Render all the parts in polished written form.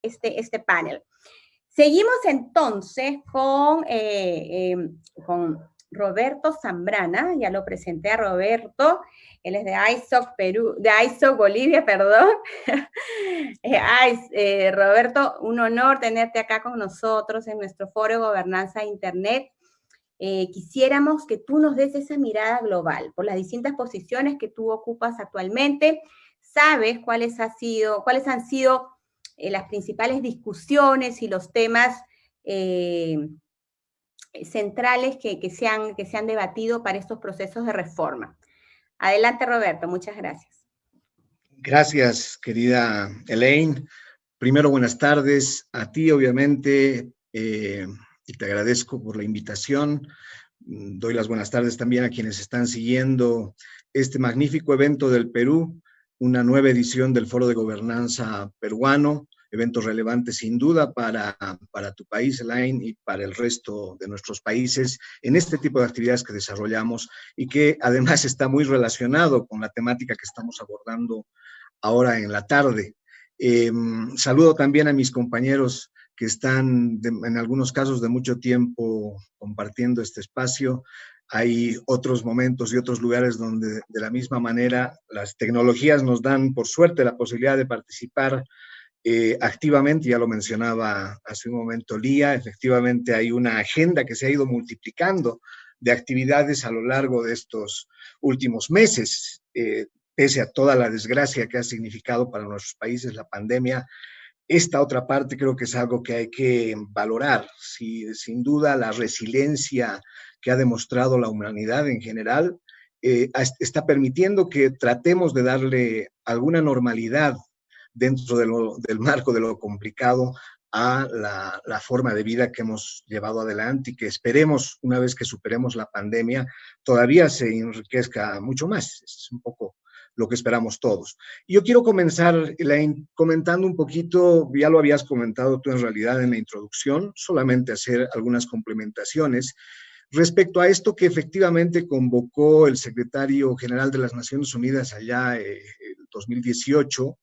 este panel. Seguimos entonces con Roberto Zambrana. Ya lo presenté a Roberto. Él es de ISOC Perú, de ISOC Bolivia, perdón. Roberto, un honor tenerte acá con nosotros en nuestro foro de gobernanza de Internet. Quisiéramos que tú nos des esa mirada global por las distintas posiciones que tú ocupas actualmente. ¿Sabes cuáles han sido las principales discusiones y los temas centrales que se han debatido para estos procesos de reforma? Adelante, Roberto, muchas gracias. Gracias, querida Elaine. Primero, buenas tardes a ti, obviamente, y te agradezco por la invitación. Doy las buenas tardes también a quienes están siguiendo este magnífico evento del Perú, una nueva edición del Foro de Gobernanza Peruano, eventos relevantes sin duda para tu país, Elaine, y para el resto de nuestros países en este tipo de actividades que desarrollamos y que además está muy relacionado con la temática que estamos abordando ahora en la tarde. Saludo también a mis compañeros que están en algunos casos de mucho tiempo compartiendo este espacio. Hay otros momentos y otros lugares donde de la misma manera las tecnologías nos dan por suerte la posibilidad de participar activamente. Ya lo mencionaba hace un momento Lía, efectivamente hay una agenda que se ha ido multiplicando de actividades a lo largo de estos últimos meses, pese a toda la desgracia que ha significado para nuestros países la pandemia. Esta otra parte creo que es algo que hay que valorar. Sin duda, la resiliencia que ha demostrado la humanidad en general está permitiendo que tratemos de darle alguna normalidad dentro del marco de lo complicado a la forma de vida que hemos llevado adelante y que esperemos, una vez que superemos la pandemia, todavía se enriquezca mucho más. Es un poco lo que esperamos todos. Y yo quiero comenzar, Elaine, comentando un poquito, ya lo habías comentado tú en realidad en la introducción, solamente hacer algunas complementaciones respecto a esto que efectivamente convocó el secretario general de las Naciones Unidas allá en 2018,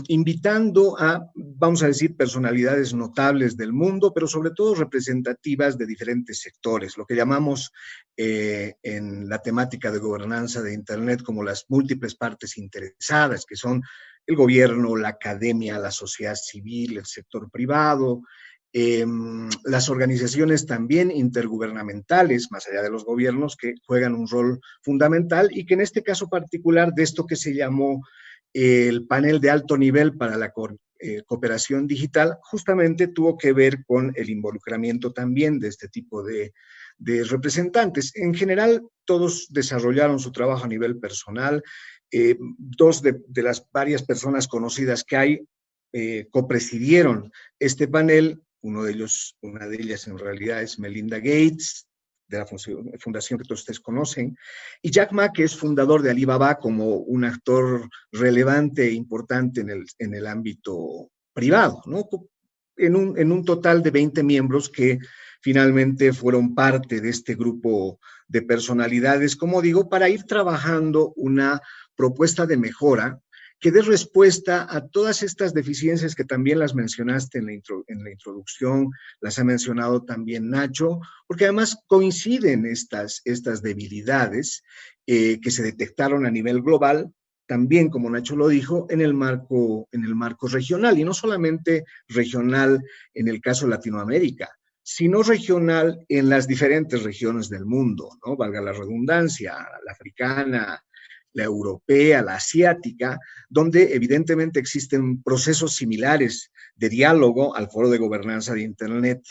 invitando a, vamos a decir, personalidades notables del mundo, pero sobre todo representativas de diferentes sectores, lo que llamamos en la temática de gobernanza de Internet como las múltiples partes interesadas, que son el gobierno, la academia, la sociedad civil, el sector privado, las organizaciones también intergubernamentales, más allá de los gobiernos, que juegan un rol fundamental y que en este caso particular de esto que se llamó el panel de alto nivel para la cooperación digital, justamente tuvo que ver con el involucramiento también de este tipo de representantes. En general, todos desarrollaron su trabajo a nivel personal. Dos de las varias personas conocidas que hay copresidieron este panel. Una de ellas en realidad es Melinda Gates, de la fundación que todos ustedes conocen, y Jack Ma, que es fundador de Alibaba como un actor relevante e importante en el ámbito privado, ¿no? En un total de 20 miembros que finalmente fueron parte de este grupo de personalidades, como digo, para ir trabajando una propuesta de mejora que dé respuesta a todas estas deficiencias que también las mencionaste en la introducción, las ha mencionado también Nacho, porque además coinciden estas debilidades que se detectaron a nivel global, también, como Nacho lo dijo, en el marco regional, y no solamente regional en el caso de Latinoamérica, sino regional en las diferentes regiones del mundo, ¿no? Valga la redundancia, la africana, la europea, la asiática, donde evidentemente existen procesos similares de diálogo al Foro de Gobernanza de Internet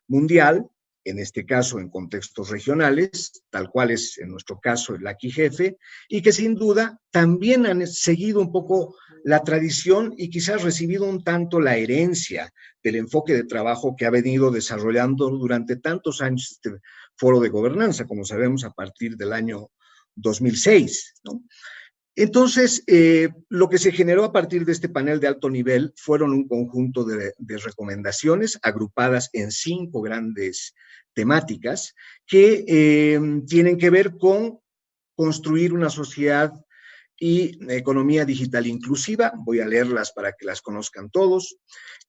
mundial, en este caso en contextos regionales, tal cual es en nuestro caso el AQIGF, y que sin duda también han seguido un poco la tradición y quizás recibido un tanto la herencia del enfoque de trabajo que ha venido desarrollando durante tantos años este Foro de Gobernanza, como sabemos, a partir del año 2006, ¿no? Entonces, lo que se generó a partir de este panel de alto nivel fueron un conjunto de recomendaciones agrupadas en 5 grandes temáticas que tienen que ver con construir una sociedad y economía digital inclusiva. Voy a leerlas para que las conozcan todos.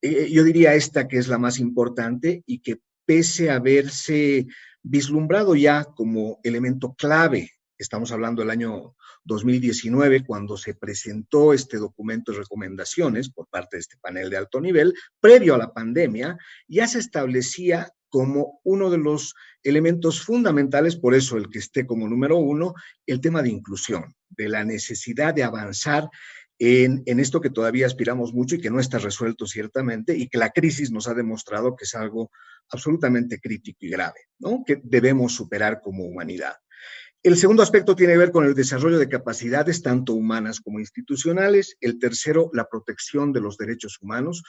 Yo diría esta que es la más importante y que pese a haberse vislumbrado ya como elemento clave, estamos hablando del año 2019, cuando se presentó este documento de recomendaciones por parte de este panel de alto nivel, previo a la pandemia, ya se establecía como uno de los elementos fundamentales, por eso el que esté como número uno, el tema de inclusión, de la necesidad de avanzar en esto que todavía aspiramos mucho y que no está resuelto ciertamente, y que la crisis nos ha demostrado que es algo absolutamente crítico y grave, ¿no? Que debemos superar como humanidad. El segundo aspecto tiene que ver con el desarrollo de capacidades, tanto humanas como institucionales. El tercero, la protección de los derechos humanos,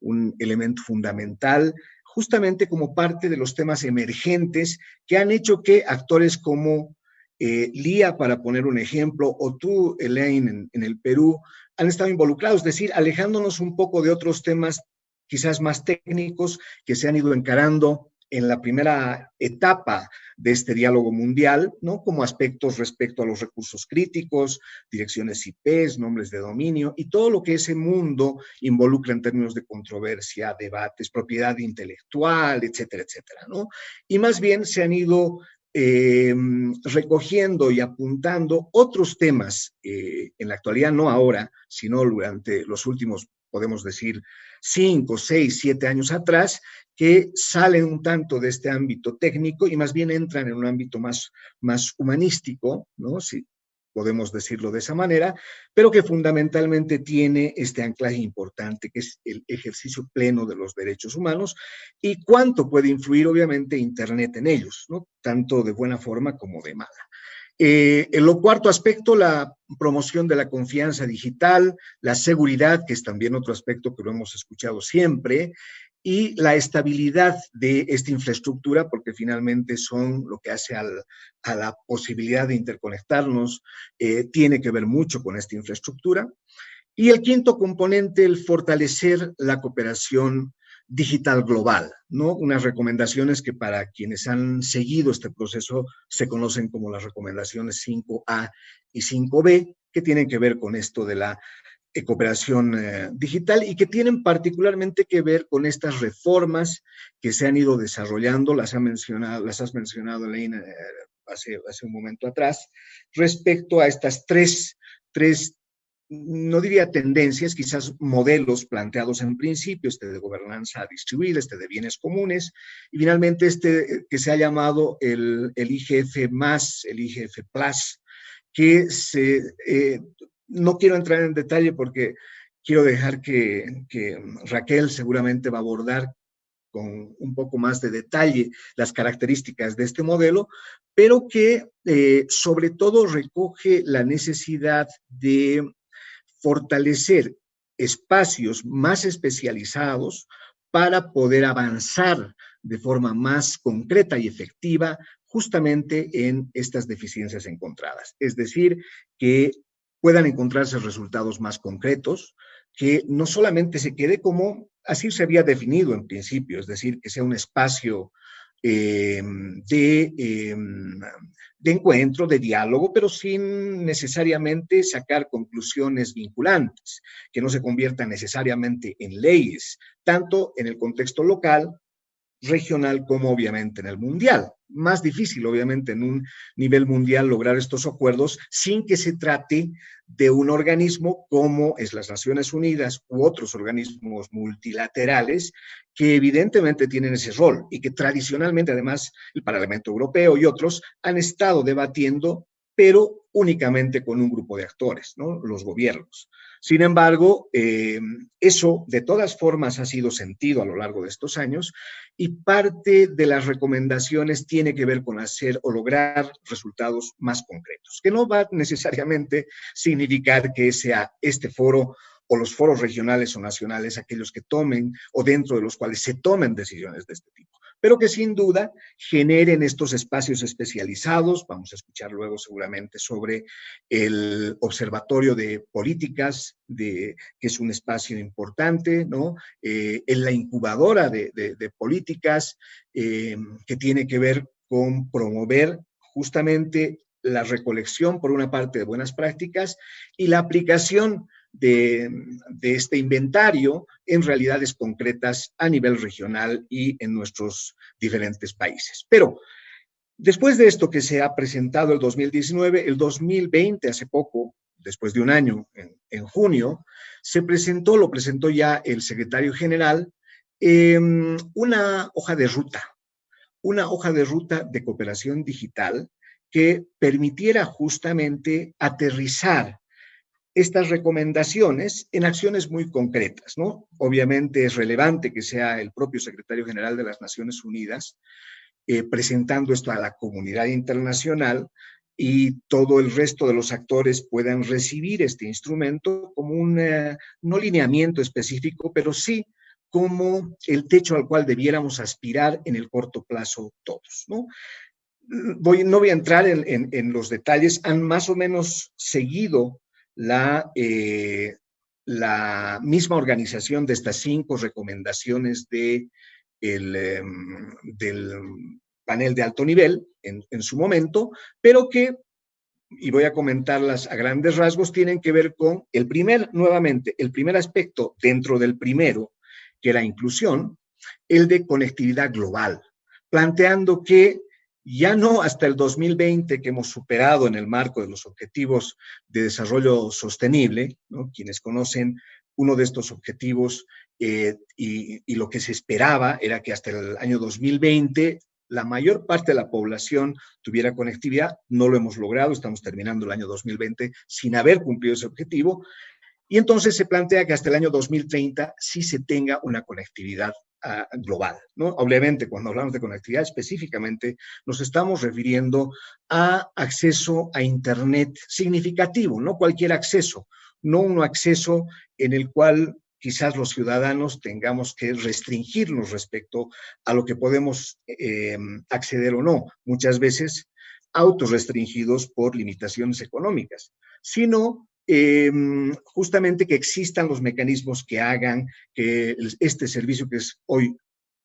un elemento fundamental, justamente como parte de los temas emergentes que han hecho que actores como Lía, para poner un ejemplo, o tú, Elaine, en el Perú, han estado involucrados, es decir, alejándonos un poco de otros temas quizás más técnicos que se han ido encarando en la primera etapa de este diálogo mundial, ¿no? Como aspectos respecto a los recursos críticos, direcciones IPs, nombres de dominio y todo lo que ese mundo involucra en términos de controversia, debates, propiedad intelectual, etcétera, etcétera, ¿no? Y más bien se han ido recogiendo y apuntando otros temas en la actualidad, no ahora, sino durante los últimos, podemos decir, 5, 6, 7 años atrás, que salen un tanto de este ámbito técnico y más bien entran en un ámbito más humanístico, ¿no? Si podemos decirlo de esa manera, pero que fundamentalmente tiene este anclaje importante, que es el ejercicio pleno de los derechos humanos y cuánto puede influir, obviamente, Internet en ellos, ¿no? Tanto de buena forma como de mala. En lo cuarto aspecto, la promoción de la confianza digital, la seguridad, que es también otro aspecto que lo hemos escuchado siempre, y la estabilidad de esta infraestructura, porque finalmente son lo que hace a la posibilidad de interconectarnos, tiene que ver mucho con esta infraestructura. Y el quinto componente, el fortalecer la cooperación digital global, ¿no? Unas recomendaciones que para quienes han seguido este proceso se conocen como las recomendaciones 5A y 5B, que tienen que ver con esto de la cooperación digital y que tienen particularmente que ver con estas reformas que se han ido desarrollando, las has mencionado, Elaine, hace un momento atrás, respecto a estas tres, no diría tendencias, quizás modelos planteados en principio, este de gobernanza distribuida, este de bienes comunes, y finalmente este que se ha llamado el IGF más, el IGF Plus, que no quiero entrar en detalle porque quiero dejar que Raquel seguramente va a abordar con un poco más de detalle las características de este modelo, pero que sobre todo recoge la necesidad de fortalecer espacios más especializados para poder avanzar de forma más concreta y efectiva justamente en estas deficiencias encontradas. Es decir, que puedan encontrarse resultados más concretos, que no solamente se quede como así se había definido en principio, es decir, que sea un espacio eh, de, eh, de encuentro, de diálogo, pero sin necesariamente sacar conclusiones vinculantes, que no se conviertan necesariamente en leyes, tanto en el contexto local, regional como obviamente en el mundial. Más difícil obviamente en un nivel mundial lograr estos acuerdos sin que se trate de un organismo como es las Naciones Unidas u otros organismos multilaterales que evidentemente tienen ese rol y que tradicionalmente además el Parlamento Europeo y otros han estado debatiendo, pero únicamente con un grupo de actores, ¿no? Los gobiernos. Sin embargo, eso de todas formas ha sido sentido a lo largo de estos años y parte de las recomendaciones tiene que ver con hacer o lograr resultados más concretos, que no va necesariamente significar que sea este foro o los foros regionales o nacionales aquellos que tomen o dentro de los cuales se tomen decisiones de este tipo, pero que sin duda generen estos espacios especializados. Vamos a escuchar luego seguramente sobre el Observatorio de Políticas, que es un espacio importante, ¿no? En la incubadora de políticas que tiene que ver con promover justamente la recolección, por una parte, de buenas prácticas y la aplicación de este inventario en realidades concretas a nivel regional y en nuestros diferentes países. Pero después de esto que se ha presentado el 2019, el 2020, hace poco, después de un año, en junio, lo presentó ya el secretario general, una hoja de ruta de cooperación digital que permitiera justamente aterrizar estas recomendaciones en acciones muy concretas, ¿no? Obviamente es relevante que sea el propio secretario general de las Naciones Unidas presentando esto a la comunidad internacional y todo el resto de los actores puedan recibir este instrumento como un, no lineamiento específico, pero sí como el techo al cual debiéramos aspirar en el corto plazo todos, ¿no? No voy a entrar en los detalles, han más o menos seguido la misma organización de estas 5 recomendaciones del panel de alto nivel en su momento, pero que, y voy a comentarlas a grandes rasgos, tienen que ver con el primer aspecto dentro del primero, que era inclusión, el de conectividad global, planteando que ya no hasta el 2020, que hemos superado en el marco de los objetivos de desarrollo sostenible, ¿no? Quienes conocen uno de estos objetivos y lo que se esperaba era que hasta el año 2020 la mayor parte de la población tuviera conectividad. No lo hemos logrado, estamos terminando el año 2020 sin haber cumplido ese objetivo. Y entonces se plantea que hasta el año 2030 sí se tenga una conectividad global, ¿no? Obviamente, cuando hablamos de conectividad específicamente, nos estamos refiriendo a acceso a Internet significativo, no cualquier acceso, no un acceso en el cual quizás los ciudadanos tengamos que restringirnos respecto a lo que podemos acceder o no, muchas veces autorrestringidos por limitaciones económicas, sino justamente que existan los mecanismos que hagan que este servicio, que es hoy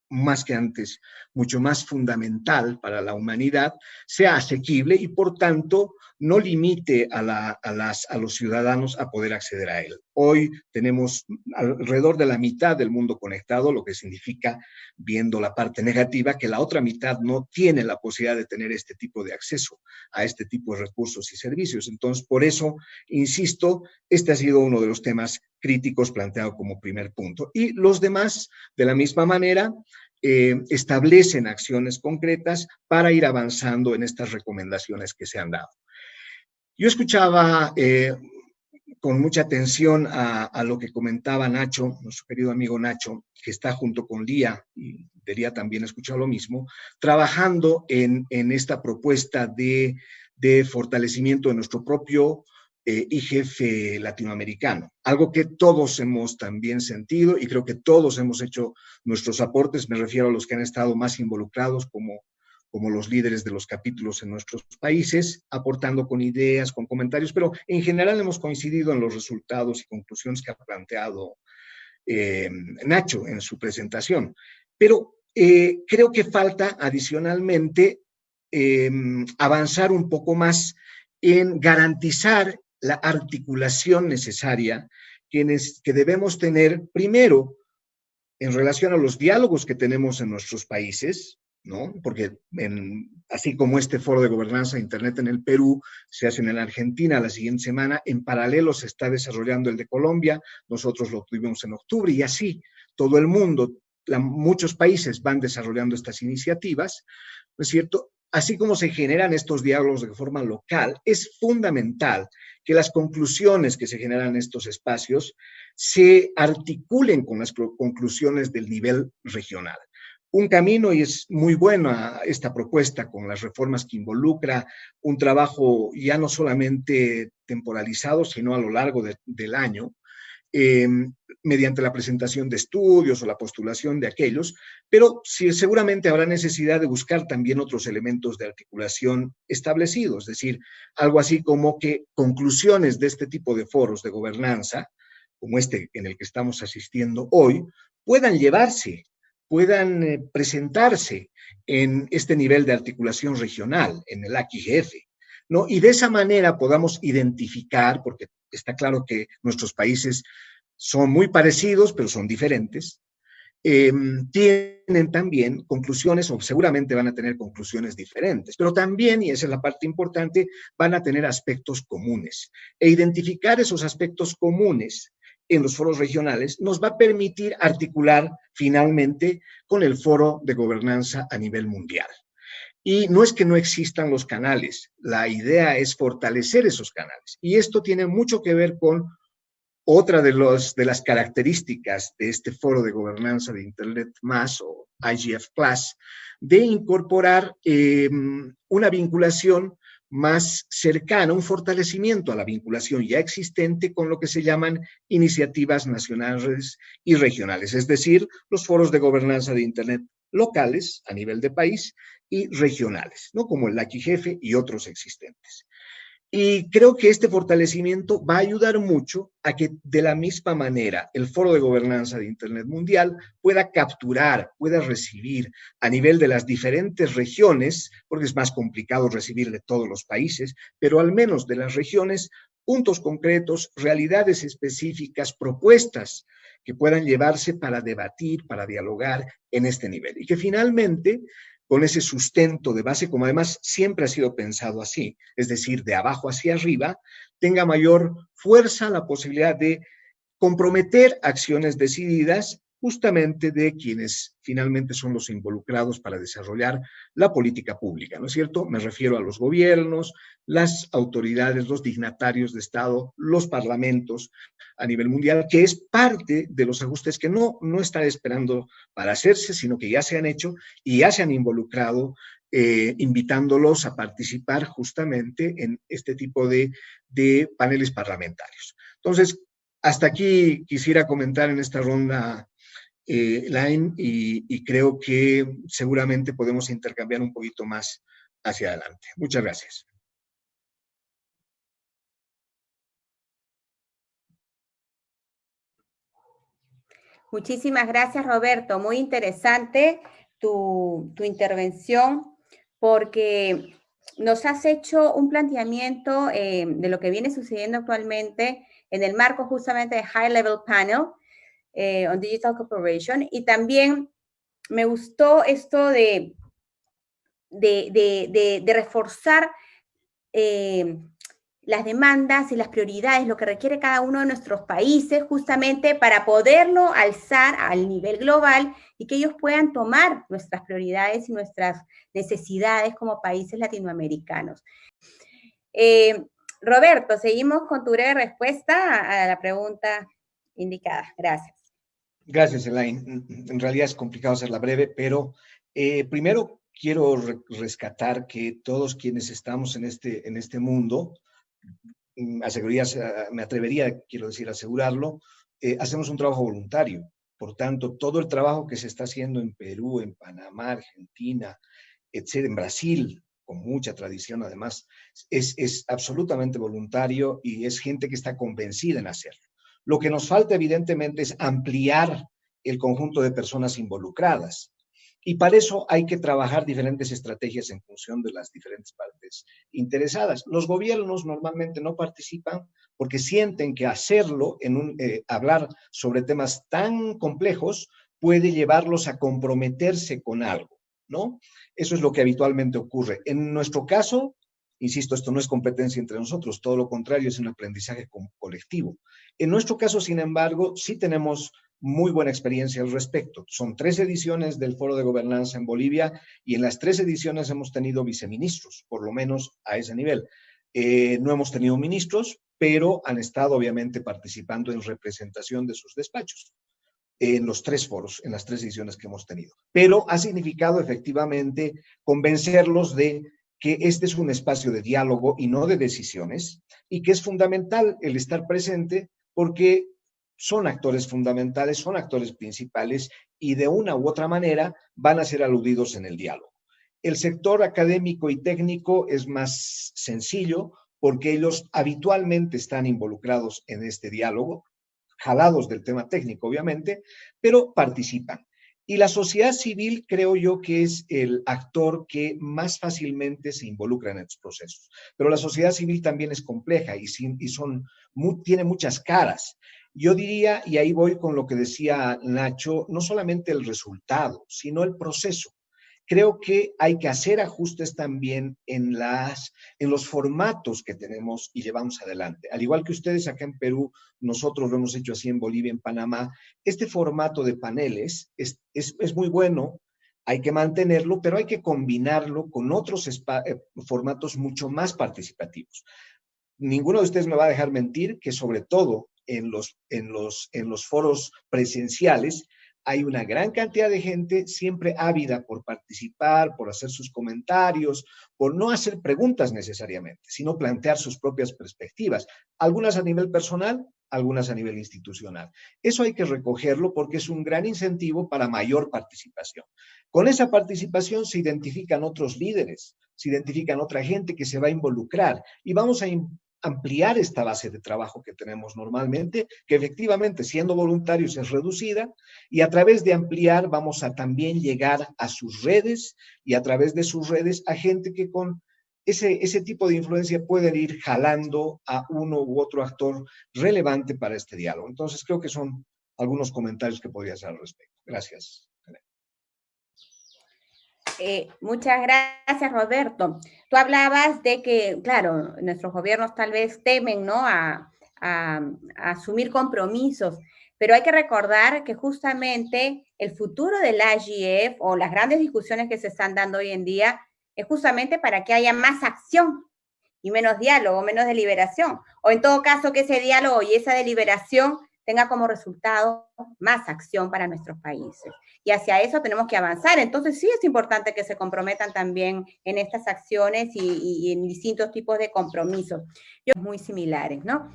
más que antes mucho más fundamental para la humanidad, sea asequible y por tanto no limite a los ciudadanos a poder acceder a él. Hoy tenemos alrededor de la mitad del mundo conectado, lo que significa, viendo la parte negativa, que la otra mitad no tiene la posibilidad de tener este tipo de acceso a este tipo de recursos y servicios. Entonces, por eso, insisto, este ha sido uno de los temas críticos planteado como primer punto. Y los demás, de la misma manera, establecen acciones concretas para ir avanzando en estas recomendaciones que se han dado. Yo escuchaba con mucha atención a lo que comentaba Nacho, nuestro querido amigo Nacho, que está junto con Lía, y de Lía también he escuchado lo mismo, trabajando en esta propuesta de fortalecimiento de nuestro propio IGF latinoamericano, algo que todos hemos también sentido y creo que todos hemos hecho nuestros aportes, me refiero a los que han estado más involucrados como los líderes de los capítulos en nuestros países, aportando con ideas, con comentarios, pero en general hemos coincidido en los resultados y conclusiones que ha planteado Nacho en su presentación. Pero creo que falta adicionalmente avanzar un poco más en garantizar la articulación necesaria que debemos tener primero en relación a los diálogos que tenemos en nuestros países, ¿no? Porque así como este foro de gobernanza de Internet en el Perú se hace en la Argentina la siguiente semana, en paralelo se está desarrollando el de Colombia, nosotros lo tuvimos en octubre y así todo el mundo, muchos países van desarrollando estas iniciativas, ¿no es cierto? Así como se generan estos diálogos de forma local, es fundamental que las conclusiones que se generan en estos espacios se articulen con las conclusiones del nivel regional. Un camino, y es muy buena esta propuesta con las reformas que involucra un trabajo ya no solamente temporalizado, sino a lo largo del año, mediante la presentación de estudios o la postulación de aquellos, pero sí, seguramente habrá necesidad de buscar también otros elementos de articulación establecidos, es decir, algo así como que conclusiones de este tipo de foros de gobernanza, como este en el que estamos asistiendo hoy, puedan llevarse, puedan presentarse en este nivel de articulación regional, en el AQIGF, ¿no? Y de esa manera podamos identificar, porque está claro que nuestros países son muy parecidos, pero son diferentes, tienen también conclusiones, o seguramente van a tener conclusiones diferentes, pero también, y esa es la parte importante, van a tener aspectos comunes. E identificar esos aspectos comunes en los foros regionales nos va a permitir articular finalmente con el foro de gobernanza a nivel mundial. Y no es que no existan los canales, la idea es fortalecer esos canales. Y esto tiene mucho que ver con otra de las características de este foro de gobernanza de Internet más o IGF Plus, de incorporar una vinculación más cercana, un fortalecimiento a la vinculación ya existente con lo que se llaman iniciativas nacionales y regionales, es decir, los foros de gobernanza de Internet locales a nivel de país y regionales, ¿no? Como el IGF y otros existentes. Y creo que este fortalecimiento va a ayudar mucho a que de la misma manera el Foro de Gobernanza de Internet Mundial pueda capturar, pueda recibir a nivel de las diferentes regiones, porque es más complicado recibir de todos los países, pero al menos de las regiones, puntos concretos, realidades específicas, propuestas que puedan llevarse para debatir, para dialogar en este nivel. Y que finalmente con ese sustento de base, como además siempre ha sido pensado así, es decir, de abajo hacia arriba, tenga mayor fuerza la posibilidad de comprometer acciones decididas justamente de quienes finalmente son los involucrados para desarrollar la política pública, ¿no es cierto? Me refiero a los gobiernos, las autoridades, los dignatarios de Estado, los parlamentos a nivel mundial, que es parte de los ajustes que no están esperando para hacerse, sino que ya se han hecho y ya se han involucrado, invitándolos a participar justamente en este tipo de paneles parlamentarios. Entonces, hasta aquí quisiera comentar en esta ronda, Line, y creo que seguramente podemos intercambiar un poquito más hacia adelante. Muchas gracias. Muchísimas gracias, Roberto. Muy interesante tu intervención porque nos has hecho un planteamiento de lo que viene sucediendo actualmente en el marco justamente de High Level Panel on Digital Cooperation, y también me gustó esto de reforzar las demandas y las prioridades, lo que requiere cada uno de nuestros países, justamente para poderlo alzar al nivel global y que ellos puedan tomar nuestras prioridades y nuestras necesidades como países latinoamericanos. Roberto, seguimos con tu breve respuesta a la pregunta indicada. Gracias. Gracias, Elaine. En realidad es complicado hacerla breve, pero primero quiero rescatar que todos quienes estamos en este mundo, me atrevería, quiero decir, asegurarlo, hacemos un trabajo voluntario. Por tanto, todo el trabajo que se está haciendo en Perú, en Panamá, Argentina, etcétera, en Brasil, con mucha tradición además, es absolutamente voluntario y es gente que está convencida en hacerlo. Lo que nos falta, evidentemente, es ampliar el conjunto de personas involucradas. Y para eso hay que trabajar diferentes estrategias en función de las diferentes partes interesadas. Los gobiernos normalmente no participan porque sienten que hacerlo, hablar sobre temas tan complejos, puede llevarlos a comprometerse con algo, ¿no? Eso es lo que habitualmente ocurre. En nuestro caso, insisto, esto no es competencia entre nosotros, todo lo contrario, es un aprendizaje colectivo. En nuestro caso, sin embargo, sí tenemos muy buena experiencia al respecto. Son 3 ediciones del Foro de Gobernanza en Bolivia y en las 3 ediciones hemos tenido viceministros, por lo menos a ese nivel. No hemos tenido ministros, pero han estado obviamente participando en representación de sus despachos en los 3 foros, en las 3 ediciones que hemos tenido. Pero ha significado efectivamente convencerlos de que este es un espacio de diálogo y no de decisiones, y que es fundamental el estar presente porque son actores fundamentales, son actores principales y de una u otra manera van a ser aludidos en el diálogo. El sector académico y técnico es más sencillo porque ellos habitualmente están involucrados en este diálogo, jalados del tema técnico, obviamente, pero participan. Y la sociedad civil creo yo que es el actor que más fácilmente se involucra en estos procesos. Pero la sociedad civil también es compleja y tiene muchas caras. Yo diría, y ahí voy con lo que decía Nacho, no solamente el resultado, sino el proceso. Creo que hay que hacer ajustes también en los formatos que tenemos y llevamos adelante. Al igual que ustedes acá en Perú, nosotros lo hemos hecho así en Bolivia, en Panamá. Este formato de paneles es muy bueno, hay que mantenerlo, pero hay que combinarlo con otros formatos mucho más participativos. Ninguno de ustedes me va a dejar mentir que sobre todo en los foros presenciales hay una gran cantidad de gente siempre ávida por participar, por hacer sus comentarios, por no hacer preguntas necesariamente, sino plantear sus propias perspectivas, algunas a nivel personal, algunas a nivel institucional. Eso hay que recogerlo porque es un gran incentivo para mayor participación. Con esa participación se identifican otros líderes, se identifican otra gente que se va a involucrar y vamos a ampliar esta base de trabajo que tenemos normalmente, que efectivamente siendo voluntarios es reducida, y a través de ampliar vamos a también llegar a sus redes y a través de sus redes a gente que con ese tipo de influencia pueden ir jalando a uno u otro actor relevante para este diálogo. Entonces creo que son algunos comentarios que podría hacer al respecto. Gracias. Muchas gracias, Roberto. Tú hablabas de que, claro, nuestros gobiernos tal vez temen, ¿no?, a asumir compromisos, pero hay que recordar que justamente el futuro del IGF o las grandes discusiones que se están dando hoy en día es justamente para que haya más acción y menos diálogo, menos deliberación, o en todo caso que ese diálogo y esa deliberación tenga como resultado más acción para nuestros países. Y hacia eso tenemos que avanzar. Entonces sí es importante que se comprometan también en estas acciones y en distintos tipos de compromisos. Muy similares, ¿no?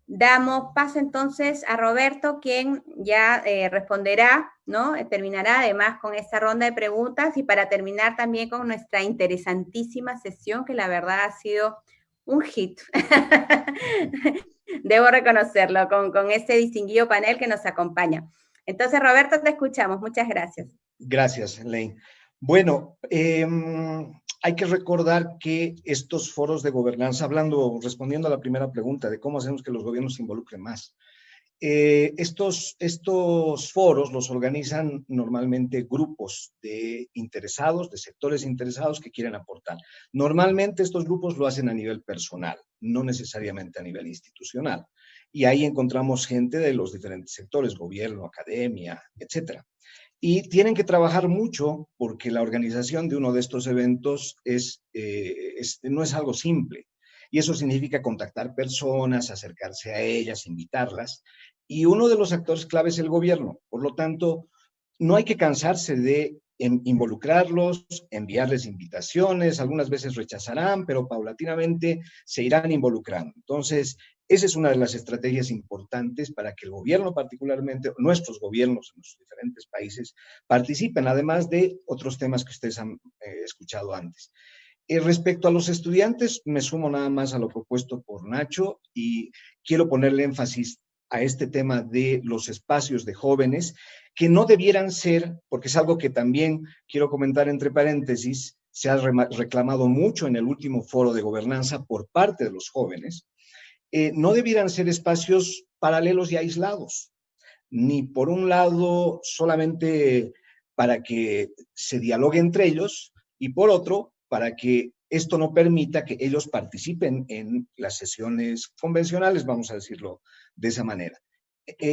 Damos paso entonces a Roberto, quien ya responderá, ¿no? Terminará además con esta ronda de preguntas y para terminar también con nuestra interesantísima sesión, que la verdad ha sido un hit. Debo reconocerlo, con este distinguido panel que nos acompaña. Entonces, Roberto, te escuchamos. Muchas gracias. Gracias, Elaine. Bueno, hay que recordar que estos foros de gobernanza, respondiendo a la primera pregunta de cómo hacemos que los gobiernos se involucren más, estos foros los organizan normalmente grupos de interesados, de sectores interesados que quieren aportar. Normalmente estos grupos lo hacen a nivel personal, no necesariamente a nivel institucional. Y ahí encontramos gente de los diferentes sectores, gobierno, academia, etcétera. Y tienen que trabajar mucho porque la organización de uno de estos eventos no es algo simple. Y eso significa contactar personas, acercarse a ellas, invitarlas. Y uno de los actores clave es el gobierno. Por lo tanto, no hay que cansarse de involucrarlos, enviarles invitaciones, algunas veces rechazarán, pero paulatinamente se irán involucrando. Entonces, esa es una de las estrategias importantes para que el gobierno, particularmente nuestros gobiernos en los diferentes países, participen, además de otros temas que ustedes han escuchado antes. Respecto a los estudiantes, me sumo nada más a lo propuesto por Nacho y quiero ponerle énfasis a este tema de los espacios de jóvenes, que no debieran ser, porque es algo que también quiero comentar entre paréntesis, se ha reclamado mucho en el último foro de gobernanza por parte de los jóvenes, no debieran ser espacios paralelos y aislados, ni por un lado solamente para que se dialogue entre ellos y por otro para que esto no permita que ellos participen en las sesiones convencionales, vamos a decirlo de esa manera.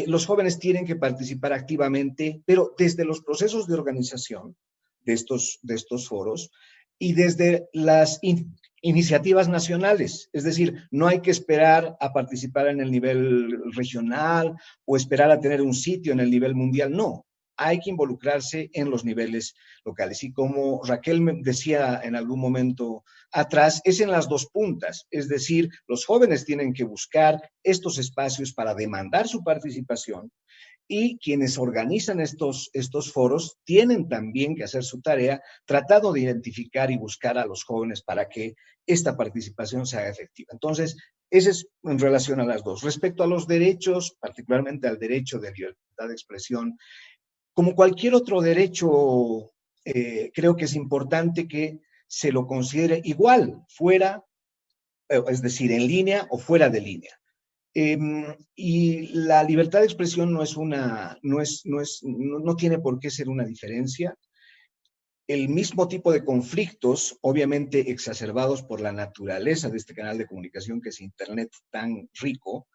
Los jóvenes tienen que participar activamente, pero desde los procesos de organización de estos foros y desde las iniciativas nacionales. Es decir, no hay que esperar a participar en el nivel regional o esperar a tener un sitio en el nivel mundial. No, hay que involucrarse en los niveles locales. Y como Raquel me decía en algún momento atrás, es en las dos puntas. Es decir, los jóvenes tienen que buscar estos espacios para demandar su participación y quienes organizan estos foros tienen también que hacer su tarea tratando de identificar y buscar a los jóvenes para que esta participación sea efectiva. Entonces, ese es en relación a las dos. Respecto a los derechos, particularmente al derecho de libertad de expresión, Como cualquier otro derecho, creo que es importante que se lo considere igual, fuera, es decir, en línea o fuera de línea. Y la libertad de expresión no tiene por qué ser una diferencia. El mismo tipo de conflictos, obviamente exacerbados por la naturaleza de este canal de comunicación que es Internet tan rico,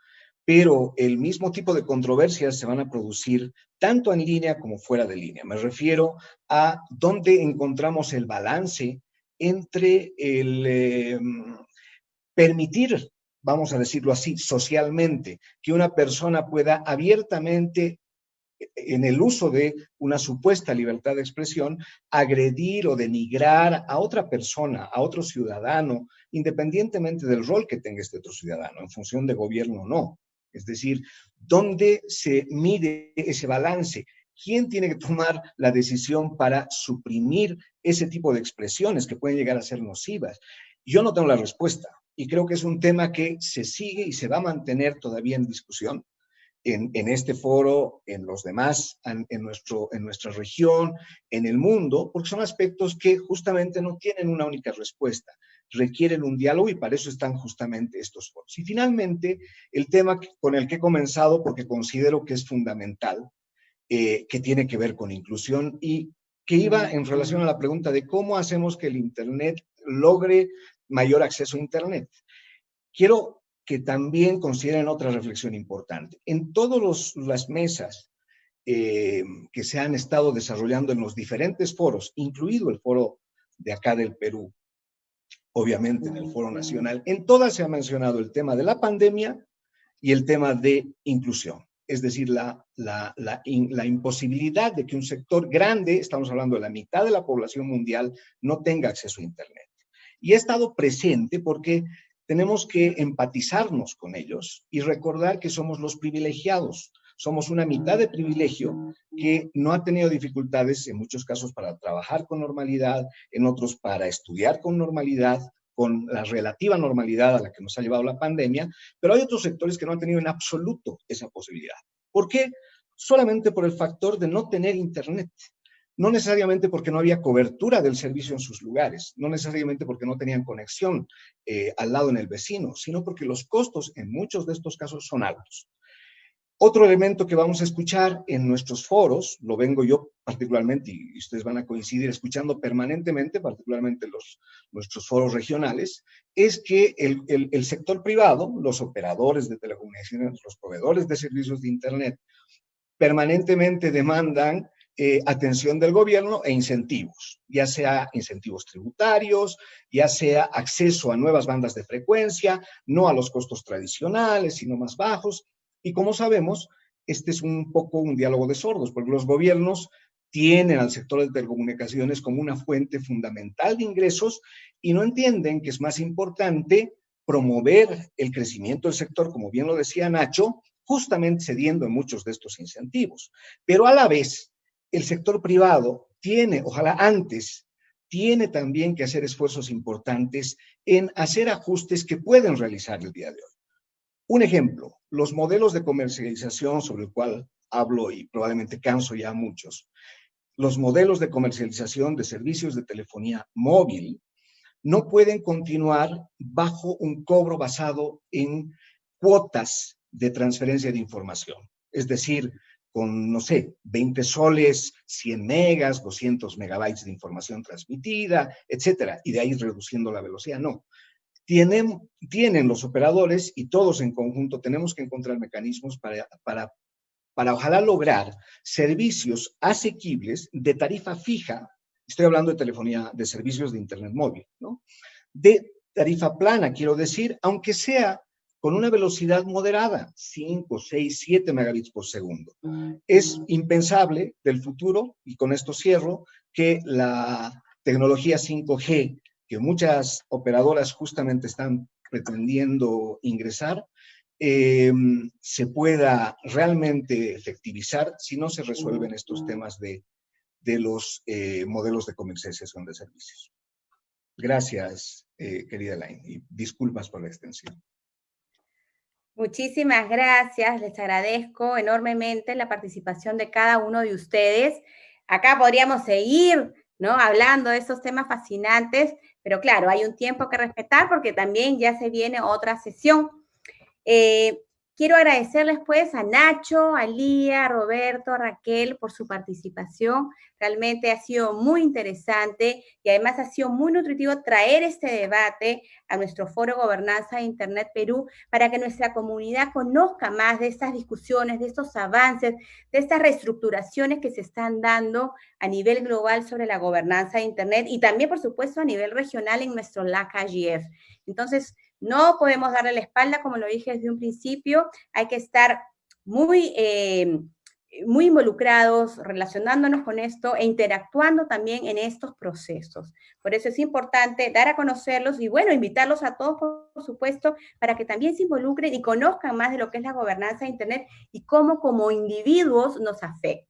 pero el mismo tipo de controversias se van a producir tanto en línea como fuera de línea. Me refiero a dónde encontramos el balance entre el permitir, vamos a decirlo así, socialmente, que una persona pueda abiertamente, en el uso de una supuesta libertad de expresión, agredir o denigrar a otra persona, a otro ciudadano, independientemente del rol que tenga este otro ciudadano, en función de gobierno o no. Es decir, ¿dónde se mide ese balance? ¿Quién tiene que tomar la decisión para suprimir ese tipo de expresiones que pueden llegar a ser nocivas? Yo no tengo la respuesta y creo que es un tema que se sigue y se va a mantener todavía en discusión en este foro, en los demás, en nuestra región, en el mundo, porque son aspectos que justamente no tienen una única respuesta, requieren un diálogo y para eso están justamente estos foros. Y finalmente, el tema con el que he comenzado, porque considero que es fundamental, que tiene que ver con inclusión y que iba en relación a la pregunta de cómo hacemos que el Internet logre mayor acceso a Internet. Quiero que también consideren otra reflexión importante. En todas las mesas que se han estado desarrollando en los diferentes foros, incluido el foro de acá del Perú, obviamente en el foro nacional, en todas se ha mencionado el tema de la pandemia y el tema de inclusión. Es decir, la imposibilidad de que un sector grande, estamos hablando de la mitad de la población mundial, no tenga acceso a Internet. Y he estado presente porque tenemos que empatizarnos con ellos y recordar que somos los privilegiados. Somos una mitad de privilegio que no ha tenido dificultades en muchos casos para trabajar con normalidad, en otros para estudiar con normalidad, con la relativa normalidad a la que nos ha llevado la pandemia, pero hay otros sectores que no han tenido en absoluto esa posibilidad. ¿Por qué? Solamente por el factor de no tener Internet. No necesariamente porque no había cobertura del servicio en sus lugares, no necesariamente porque no tenían conexión al lado en el vecino, sino porque los costos en muchos de estos casos son altos. Otro elemento que vamos a escuchar en nuestros foros, lo vengo yo particularmente, y ustedes van a coincidir escuchando permanentemente, particularmente nuestros foros regionales, es que el sector privado, los operadores de telecomunicaciones, los proveedores de servicios de Internet, permanentemente demandan atención del gobierno e incentivos, ya sea incentivos tributarios, ya sea acceso a nuevas bandas de frecuencia, no a los costos tradicionales, sino más bajos. Y como sabemos, este es un poco un diálogo de sordos, porque los gobiernos tienen al sector de telecomunicaciones como una fuente fundamental de ingresos y no entienden que es más importante promover el crecimiento del sector, como bien lo decía Nacho, justamente cediendo en muchos de estos incentivos. Pero a la vez, el sector privado tiene, ojalá antes, tiene también que hacer esfuerzos importantes en hacer ajustes que pueden realizar el día de hoy. Un ejemplo, los modelos de comercialización sobre el cual hablo y probablemente canso ya a muchos, los modelos de comercialización de servicios de telefonía móvil no pueden continuar bajo un cobro basado en cuotas de transferencia de información. Es decir, con, no sé, 20 soles, 100 megas, 200 megabytes de información transmitida, etcétera, y de ahí reduciendo la velocidad. No. Tienen los operadores y todos en conjunto tenemos que encontrar mecanismos para ojalá lograr servicios asequibles de tarifa fija. Estoy hablando de telefonía, de servicios de Internet móvil, ¿no? De tarifa plana, quiero decir, aunque sea con una velocidad moderada, 5, 6, 7 megabits por segundo. Es impensable del futuro, y con esto cierro, que la tecnología 5G, que muchas operadoras justamente están pretendiendo ingresar, se pueda realmente efectivizar si no se resuelven estos temas de los modelos de comercialización de servicios. Gracias, querida Elaine, y disculpas por la extensión. Muchísimas gracias, les agradezco enormemente la participación de cada uno de ustedes. Acá podríamos seguir, ¿no? Hablando de esos temas fascinantes, pero claro, hay un tiempo que respetar porque también ya se viene otra sesión. Eh, Quiero agradecerles pues a Nacho, a Lía, a Roberto, a Raquel por su participación. Realmente ha sido muy interesante y además ha sido muy nutritivo traer este debate a nuestro foro Gobernanza de Internet Perú para que nuestra comunidad conozca más de estas discusiones, de estos avances, de estas reestructuraciones que se están dando a nivel global sobre la gobernanza de Internet y también, por supuesto, a nivel regional en nuestro LAC-AGF. Entonces, no podemos darle la espalda, como lo dije desde un principio, hay que estar muy, muy involucrados, relacionándonos con esto e interactuando también en estos procesos. Por eso es importante dar a conocerlos y, bueno, invitarlos a todos, por supuesto, para que también se involucren y conozcan más de lo que es la gobernanza de Internet y cómo como individuos nos afecta.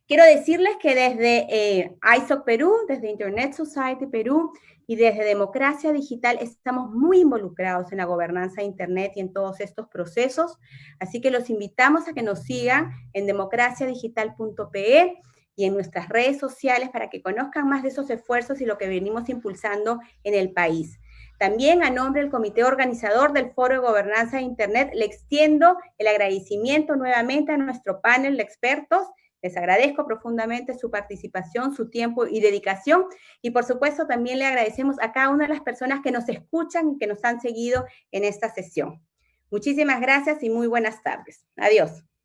Quiero decirles que desde ISOC Perú, desde Internet Society Perú y desde Democracia Digital estamos muy involucrados en la gobernanza de Internet y en todos estos procesos. Así que los invitamos a que nos sigan en democraciadigital.pe y en nuestras redes sociales para que conozcan más de esos esfuerzos y lo que venimos impulsando en el país. También a nombre del comité organizador del Foro de Gobernanza de Internet, le extiendo el agradecimiento nuevamente a nuestro panel de expertos. Les agradezco profundamente su participación, su tiempo y dedicación. Y por supuesto también le agradecemos a cada una de las personas que nos escuchan y que nos han seguido en esta sesión. Muchísimas gracias y muy buenas tardes. Adiós.